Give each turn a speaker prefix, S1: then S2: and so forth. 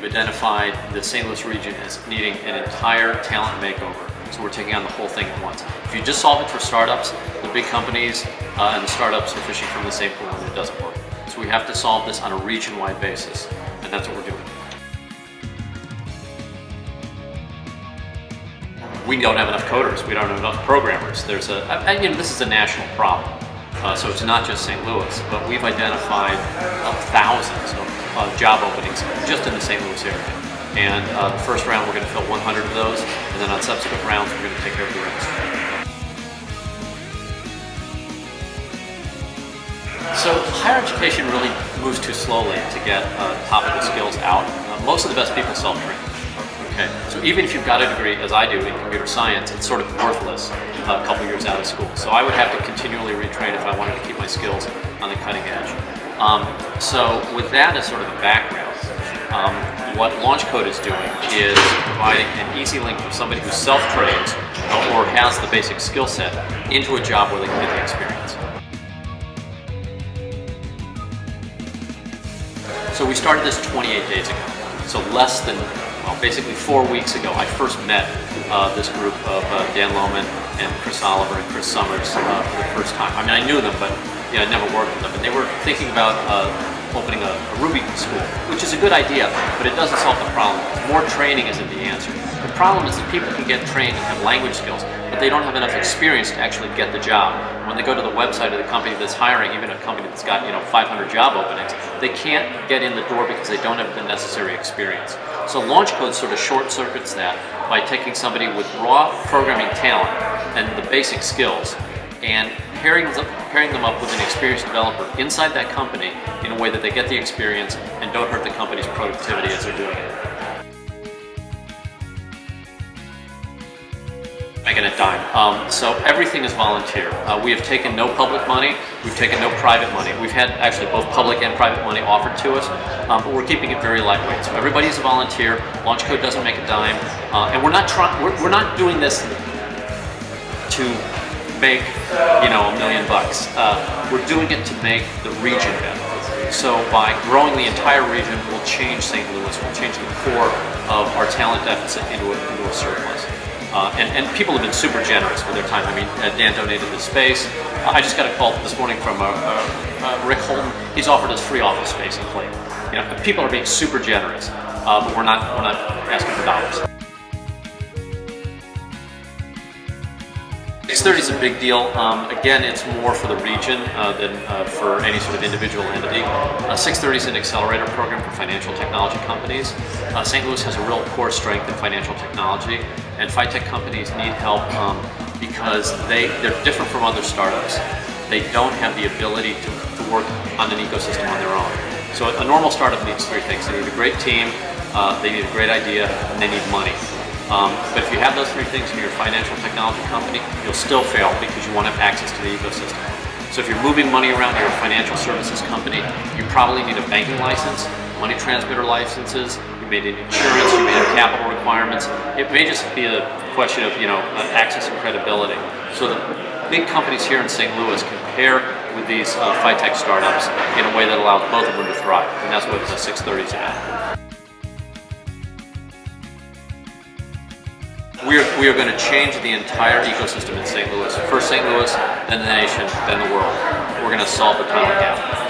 S1: we've identified the St. Louis region as needing an entire talent makeover. So we're taking on the whole thing at once. If you just solve it for startups, the big companies and the startups are fishing from the same pool and it doesn't work. So we have to solve this on a region-wide basis, and that's what we're doing. We don't have enough coders. We don't have enough programmers. This is a national problem. So it's not just St. Louis, but we've identified thousands of job openings just in the St. Louis area. And the first round we're going to fill 100 of those, and then on subsequent rounds we're going to take care of the rest. So higher education really moves too slowly to get topical skills out. Most of the best people self-train. Okay, so even if you've got a degree, as I do, in computer science, it's sort of worthless a couple years out of school. So I would have to continually retrain if I wanted to keep my skills on the cutting edge. So with that as sort of a background, what LaunchCode is doing is providing an easy link for somebody who self-trains or has the basic skill set into a job where they can get the experience. So we started this 28 days ago, so less than, well, basically 4 weeks ago, I first met this group of Dan Lohman and Chris Oliver and Chris Summers for the first time. I mean, I knew them, but I'd never worked with them. And they were thinking about opening a Ruby school, which is a good idea, but it doesn't solve the problem. More training isn't the answer. The problem is that people can get trained and have language skills, but they don't have enough experience to actually get the job. When they go to the website of the company that's hiring, even a company that's got 500 job openings, they can't get in the door because they don't have the necessary experience. So LaunchCode sort of short-circuits that by taking somebody with raw programming talent and the basic skills and pairing them up with an experienced developer inside that company in a way that they get the experience and don't hurt the company's productivity as they're doing it. Making a dime. So everything is volunteer. We have taken no public money, we've taken no private money. We've had actually both public and private money offered to us, but we're keeping it very lightweight. So everybody's a volunteer, LaunchCode doesn't make a dime, and we're not doing this to make $1 million. We're doing it to make the region better. So by growing the entire region, we'll change St. Louis, we'll change the core of our talent deficit into a surplus. And people have been super generous with their time. I mean, Dan donated the space. I just got a call this morning from Rick Holton. He's offered us free office space in Clayton. People are being super generous, but we're not asking for dollars. 630 is a big deal. Again, it's more for the region than for any sort of individual entity. 630 is an accelerator program for financial technology companies. St. Louis has a real core strength in financial technology, and FiTech companies need help because they're different from other startups. They don't have the ability to work on an ecosystem on their own. So a normal startup needs three things. They need a great team, they need a great idea, and they need money. But if you have those three things in your financial technology company, you'll still fail because you won't have access to the ecosystem. So if you're moving money around your financial services company, you probably need a banking license, money transmitter licenses, you may need insurance, you may have capital requirements. It may just be a question of access and credibility. So the big companies here in St. Louis can pair with these FiTech startups in a way that allows both of them to thrive. And that's what the 630 is about. We are going to change the entire ecosystem in St. Louis. First St. Louis, then the nation, then the world. We're going to solve the talent gap.